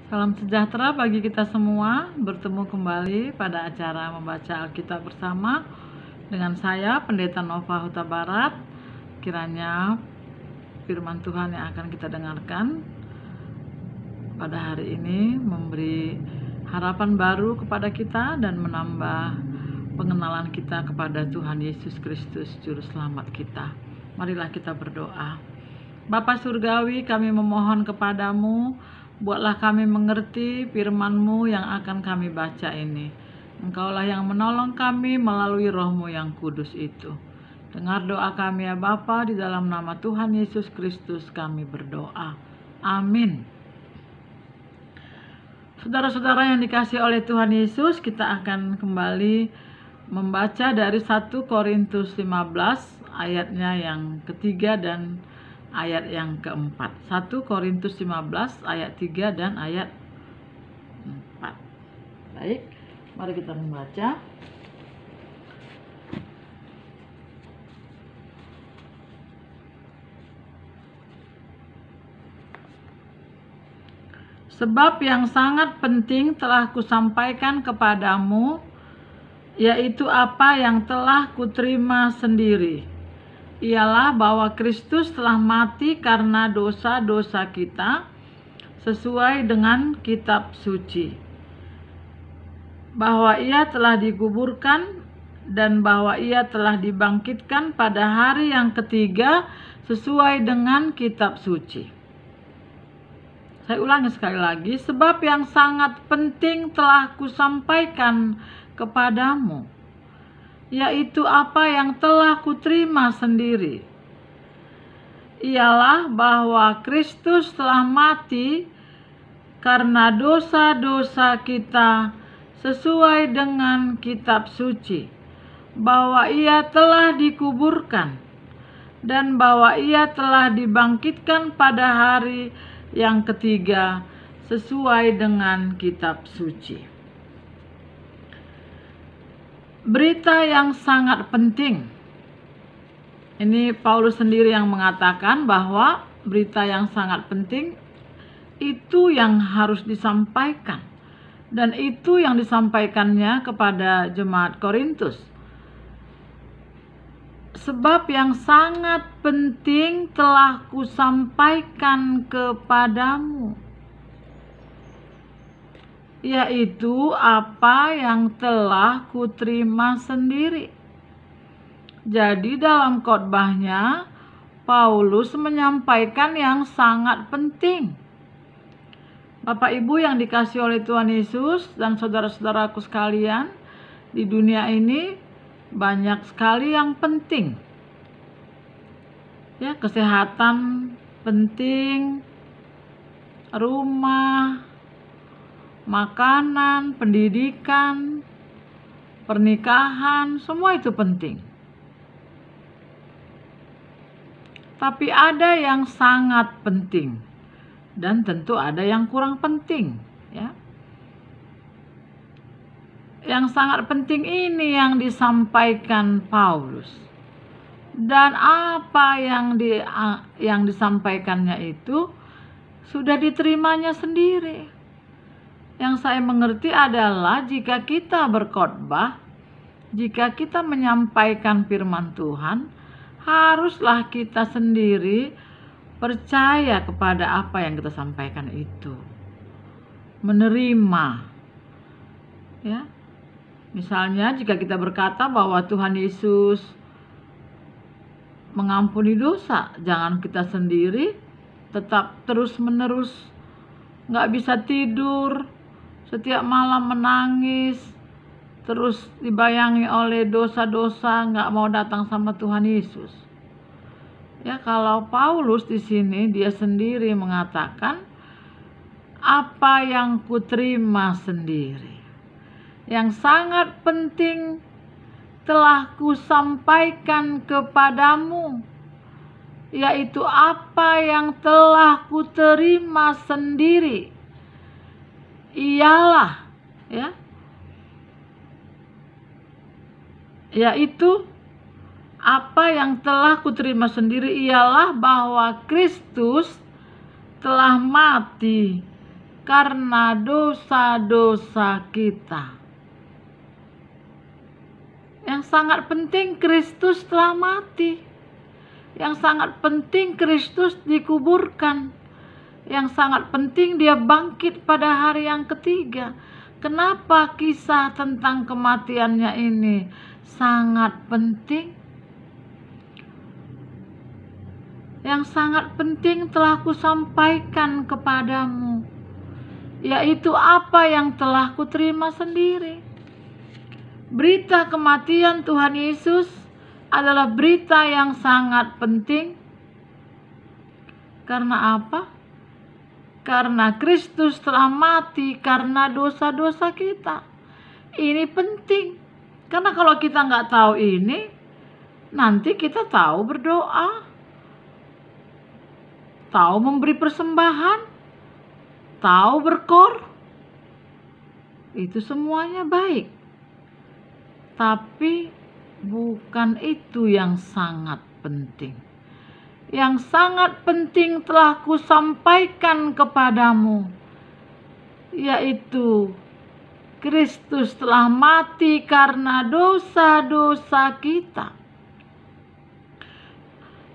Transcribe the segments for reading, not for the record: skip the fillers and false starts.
Salam sejahtera bagi kita semua, bertemu kembali pada acara membaca Alkitab bersama dengan saya, Pendeta Nova Huta Barat. Kiranya firman Tuhan yang akan kita dengarkan pada hari ini memberi harapan baru kepada kita dan menambah pengenalan kita kepada Tuhan Yesus Kristus, Juru Selamat kita. Marilah kita berdoa. Bapa Surgawi, kami memohon kepadamu, buatlah kami mengerti firman-Mu yang akan kami baca ini. Engkaulah yang menolong kami melalui Roh-Mu yang kudus itu. Dengar doa kami ya Bapa, di dalam nama Tuhan Yesus Kristus kami berdoa. Amin. Saudara-saudara yang dikasihi oleh Tuhan Yesus, kita akan kembali membaca dari 1 Korintus 15 ayatnya yang ketiga dan ayat yang keempat. 1 Korintus 15 ayat 3 dan ayat 4. Baik, mari kita membaca. Sebab yang sangat penting telah kusampaikan kepadamu, yaitu apa yang telah kuterima sendiri. Ialah bahwa Kristus telah mati karena dosa-dosa kita sesuai dengan kitab suci, bahwa ia telah dikuburkan dan bahwa ia telah dibangkitkan pada hari yang ketiga sesuai dengan kitab suci. Saya ulangi sekali lagi, sebab yang sangat penting telah kusampaikan kepadamu, yaitu apa yang telah kuterima sendiri. Ialah bahwa Kristus telah mati karena dosa-dosa kita sesuai dengan kitab suci, bahwa ia telah dikuburkan dan bahwa ia telah dibangkitkan pada hari yang ketiga sesuai dengan kitab suci. Berita yang sangat penting. Ini Paulus sendiri yang mengatakan bahwa berita yang sangat penting itu yang harus disampaikan. Dan itu yang disampaikannya kepada jemaat Korintus. Sebab yang sangat penting telah kusampaikan kepadamu, yaitu apa yang telah kuterima sendiri. Jadi dalam khotbahnya, Paulus menyampaikan yang sangat penting. Bapak Ibu yang dikasihi oleh Tuhan Yesus dan saudara-saudaraku sekalian, di dunia ini banyak sekali yang penting. Ya, kesehatan penting, rumah, makanan, pendidikan, pernikahan, semua itu penting. Tapi ada yang sangat penting dan tentu ada yang kurang penting, ya. Yang sangat penting ini yang disampaikan Paulus. Dan apa yang disampaikannya itu sudah diterimanya sendiri. Yang saya mengerti adalah jika kita berkhotbah, jika kita menyampaikan firman Tuhan, haruslah kita sendiri percaya kepada apa yang kita sampaikan itu. Menerima. Ya. Misalnya jika kita berkata bahwa Tuhan Yesus mengampuni dosa, jangan kita sendiri tetap terus-menerus nggak bisa tidur, setiap malam menangis, terus dibayangi oleh dosa-dosa, nggak mau datang sama Tuhan Yesus. Ya, kalau Paulus di sini dia sendiri mengatakan apa yang kuterima sendiri, yang sangat penting telah kusampaikan kepadamu, yaitu apa yang telah kuterima sendiri. Ialah, ya, yaitu apa yang telah kuterima sendiri ialah bahwa Kristus telah mati karena dosa-dosa kita. Yang sangat penting, Kristus telah mati. Yang sangat penting, Kristus dikuburkan. Yang sangat penting, dia bangkit pada hari yang ketiga. Kenapa kisah tentang kematiannya ini sangat penting? Yang sangat penting telah kusampaikan kepadamu, yaitu apa yang telah kuterima sendiri. Berita kematian Tuhan Yesus adalah berita yang sangat penting. Karena apa? Karena Kristus telah mati karena dosa-dosa kita. Ini penting. Karena kalau kita nggak tahu ini, nanti kita tahu berdoa, tahu memberi persembahan, tahu berkor, itu semuanya baik. Tapi bukan itu yang sangat penting. Yang sangat penting telah kusampaikan kepadamu, yaitu Kristus telah mati karena dosa-dosa kita.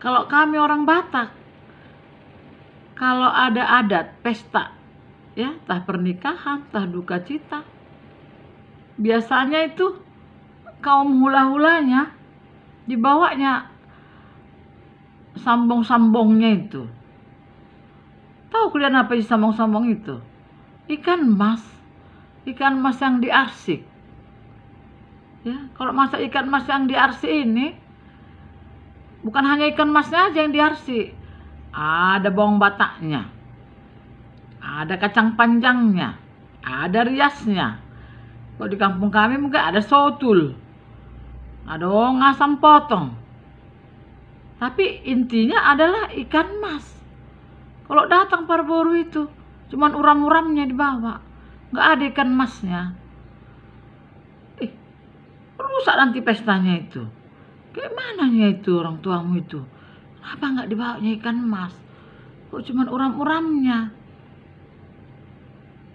Kalau kami orang Batak, kalau ada adat pesta, ya, entah pernikahan, entah duka cita, biasanya itu kaum hula-hulanya dibawanya sambong-sambongnya itu. Tahu kalian apa sih sambong-sambong itu? Ikan mas yang diarsik. Ya, kalau masak ikan mas yang diarsik ini, bukan hanya ikan masnya aja yang diarsik. Ada bawang bataknya, ada kacang panjangnya, ada riasnya. Kalau di kampung kami mungkin ada sotul, ada asam potong. Tapi intinya adalah ikan mas. Kalau datang Parboru itu, cuman uram-uramnya dibawa, nggak ada ikan masnya. Rusak nanti pestanya itu. Kayak mananya itu orang tuamu itu? Kenapa nggak dibawanya ikan mas? Kok cuman uram-uramnya?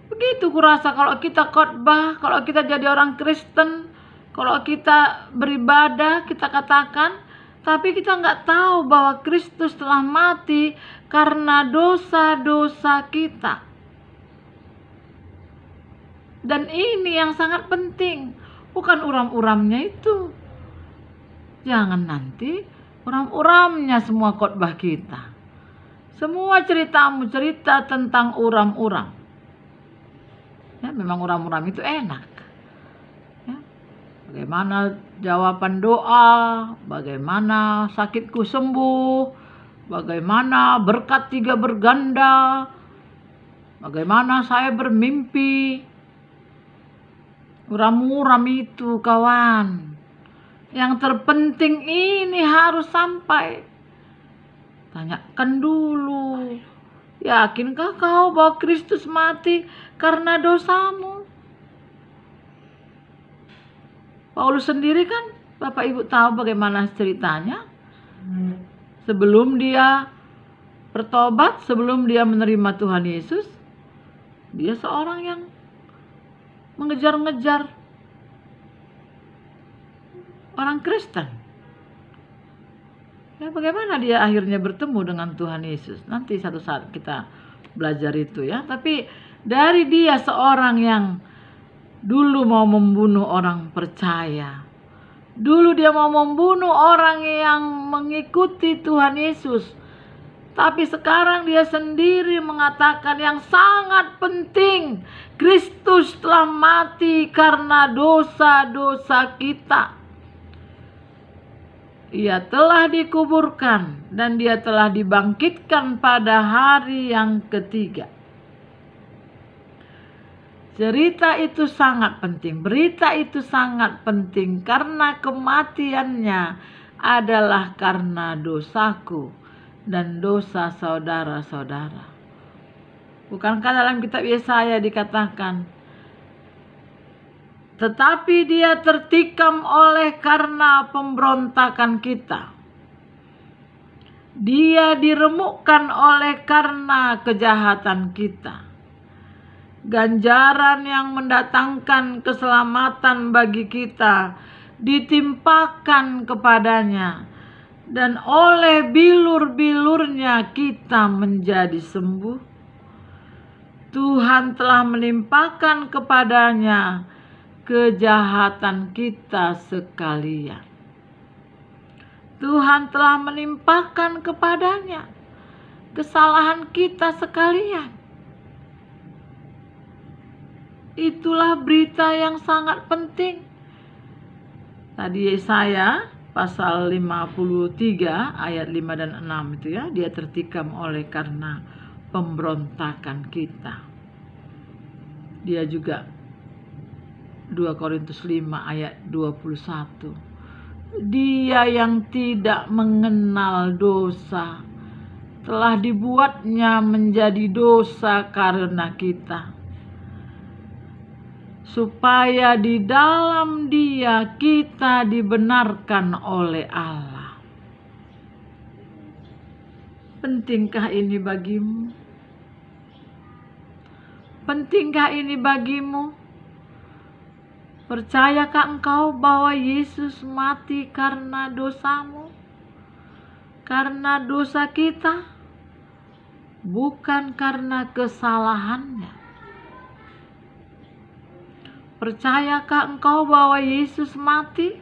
Begitu kurasa kalau kita khotbah, kalau kita jadi orang Kristen, kalau kita beribadah, kita katakan, tapi kita nggak tahu bahwa Kristus telah mati karena dosa-dosa kita. Dan ini yang sangat penting, bukan uram-uramnya itu. Jangan nanti uram-uramnya semua khotbah kita. Semua ceritamu cerita tentang uram-uram. Ya, memang uram-uram itu enak. Ya, bagaimana jawaban doa, bagaimana sakitku sembuh, bagaimana berkat 3 berganda, bagaimana saya bermimpi. Uram-uram itu kawan. Yang terpenting ini harus sampai. Tanyakan dulu, yakinkah kau bahwa Kristus mati karena dosamu? Paulus sendiri kan, Bapak Ibu tahu bagaimana ceritanya. Sebelum dia bertobat, sebelum dia menerima Tuhan Yesus, dia seorang yang mengejar-ngejar orang Kristen. Ya, bagaimana dia akhirnya bertemu dengan Tuhan Yesus? Nanti satu saat kita belajar itu ya. Tapi dari dia seorang yang dulu mau membunuh orang percaya. Dulu dia mau membunuh orang yang mengikuti Tuhan Yesus. Tapi sekarang dia sendiri mengatakan yang sangat penting, Kristus telah mati karena dosa-dosa kita. Ia telah dikuburkan dan dia telah dibangkitkan pada hari yang ketiga. Cerita itu sangat penting, berita itu sangat penting karena kematiannya adalah karena dosaku dan dosa saudara-saudara. Bukankah dalam kitab Yesaya dikatakan, tetapi dia tertikam oleh karena pemberontakan kita. Dia diremukkan oleh karena kejahatan kita. ganjaran yang mendatangkan keselamatan bagi kita ditimpakan kepadanya, dan oleh bilur-bilurnya kita menjadi sembuh. Tuhan telah melimpahkan kepadanya kejahatan kita sekalian. Tuhan telah melimpahkan kepadanya kesalahan kita sekalian. Itulah berita yang sangat penting. Tadi Yesaya pasal 53 ayat 5 dan 6 itu ya, dia tertikam oleh karena pemberontakan kita. Dia juga 2 Korintus 5 ayat 21. Dia yang tidak mengenal dosa telah dibuatnya menjadi dosa karena kita, supaya di dalam Dia kita dibenarkan oleh Allah. Pentingkah ini bagimu? Pentingkah ini bagimu? Percayakah engkau bahwa Yesus mati karena dosamu? Karena dosa kita? Bukan karena kesalahannya. Percayakah engkau bahwa Yesus mati?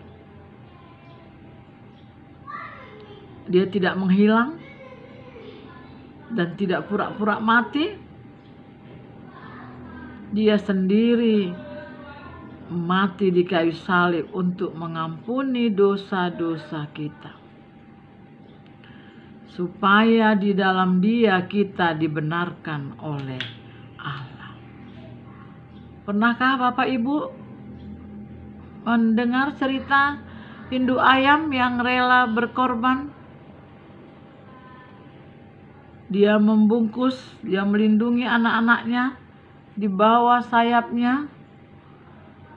Dia tidak menghilang dan tidak pura-pura mati. Dia sendiri mati di kayu salib untuk mengampuni dosa-dosa kita, supaya di dalam Dia kita dibenarkan oleh Allah. Pernahkah Bapak Ibu mendengar cerita induk ayam yang rela berkorban? Dia membungkus, dia melindungi anak-anaknya di bawah sayapnya.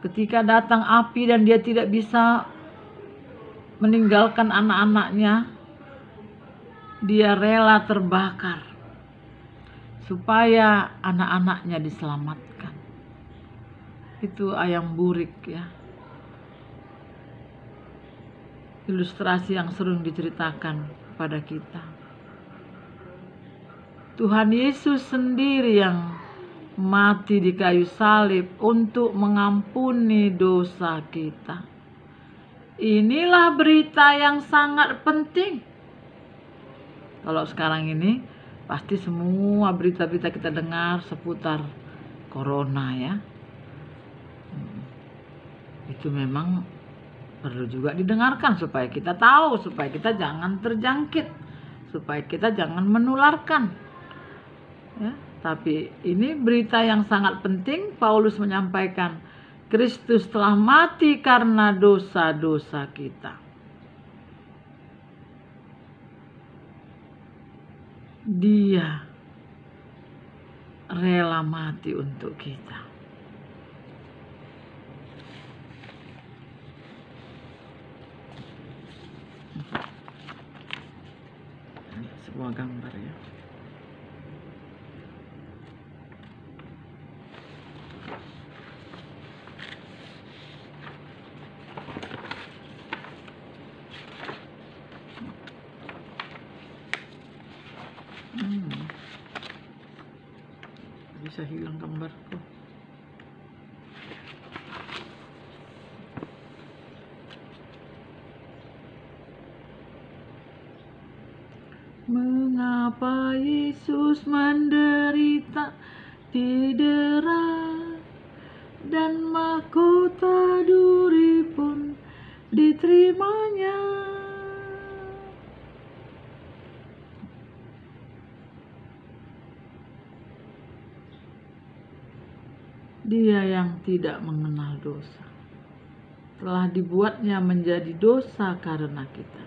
Ketika datang api dan dia tidak bisa meninggalkan anak-anaknya, dia rela terbakar supaya anak-anaknya diselamatkan. Itu ayam burik ya. Ilustrasi yang sering diceritakan pada kita. Tuhan Yesus sendiri yang mati di kayu salib untuk mengampuni dosa kita. Inilah berita yang sangat penting. Kalau sekarang ini pasti semua berita-berita kita dengar seputar corona ya. Itu memang perlu juga didengarkan supaya kita tahu, supaya kita jangan terjangkit, supaya kita jangan menularkan. Ya. Tapi ini berita yang sangat penting. Paulus menyampaikan, Kristus telah mati karena dosa-dosa kita. Dia rela mati untuk kita. Ini sebuah gambar ya. Bisa hilang gambarku. Mengapa Yesus menderita, didera, dan mahkota duri pun diterimanya? Dia yang tidak mengenal dosa telah dibuatnya menjadi dosa karena kita.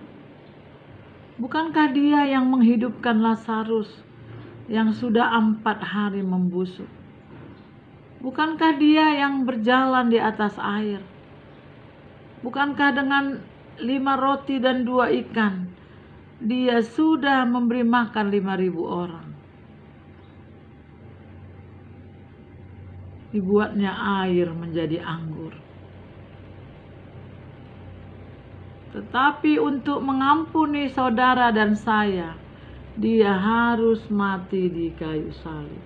Bukankah Dia yang menghidupkan Lazarus yang sudah 4 hari membusuk? Bukankah Dia yang berjalan di atas air? Bukankah dengan 5 roti dan 2 ikan Dia sudah memberi makan 5.000 orang? dibuatnya air menjadi anggur. Tetapi untuk mengampuni saudara dan saya, dia harus mati di kayu salib.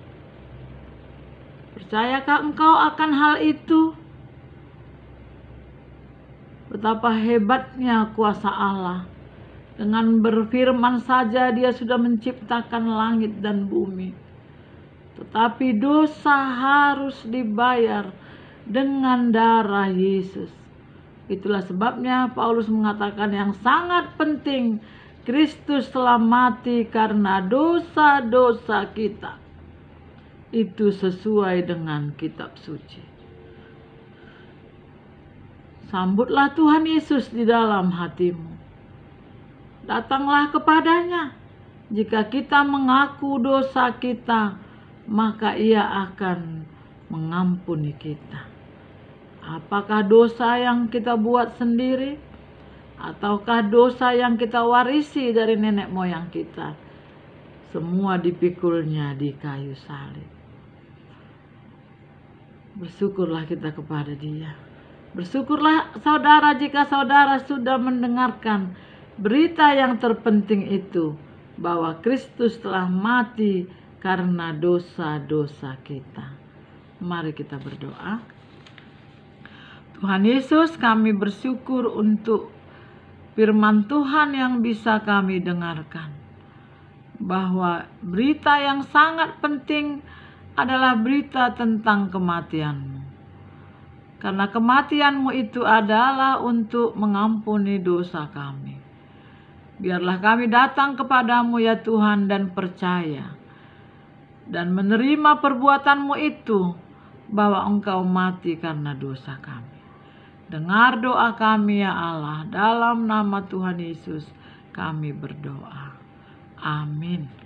Percayakah engkau akan hal itu? Betapa hebatnya kuasa Allah. Dengan berfirman saja dia sudah menciptakan langit dan bumi. Tetapi dosa harus dibayar dengan darah Yesus. Itulah sebabnya Paulus mengatakan yang sangat penting, Kristus telah mati karena dosa-dosa kita. Itu sesuai dengan kitab suci. Sambutlah Tuhan Yesus di dalam hatimu. Datanglah kepadanya. Jika kita mengaku dosa kita, maka Ia akan mengampuni kita. Apakah dosa yang kita buat sendiri, ataukah dosa yang kita warisi dari nenek moyang kita? Semua dipikulnya di kayu salib. Bersyukurlah kita kepada Dia. Bersyukurlah saudara jika saudara sudah mendengarkan berita yang terpenting itu, bahwa Kristus telah mati karena dosa-dosa kita. Mari kita berdoa. Tuhan Yesus, kami bersyukur untuk firman Tuhan yang bisa kami dengarkan. Bahwa berita yang sangat penting adalah berita tentang kematian-Mu. Karena kematian-Mu itu adalah untuk mengampuni dosa kami. Biarlah kami datang kepadamu ya Tuhan dan percaya. Dan menerima perbuatan-Mu itu, bahwa Engkau mati karena dosa kami. Dengar doa kami ya Allah, dalam nama Tuhan Yesus kami berdoa. Amin.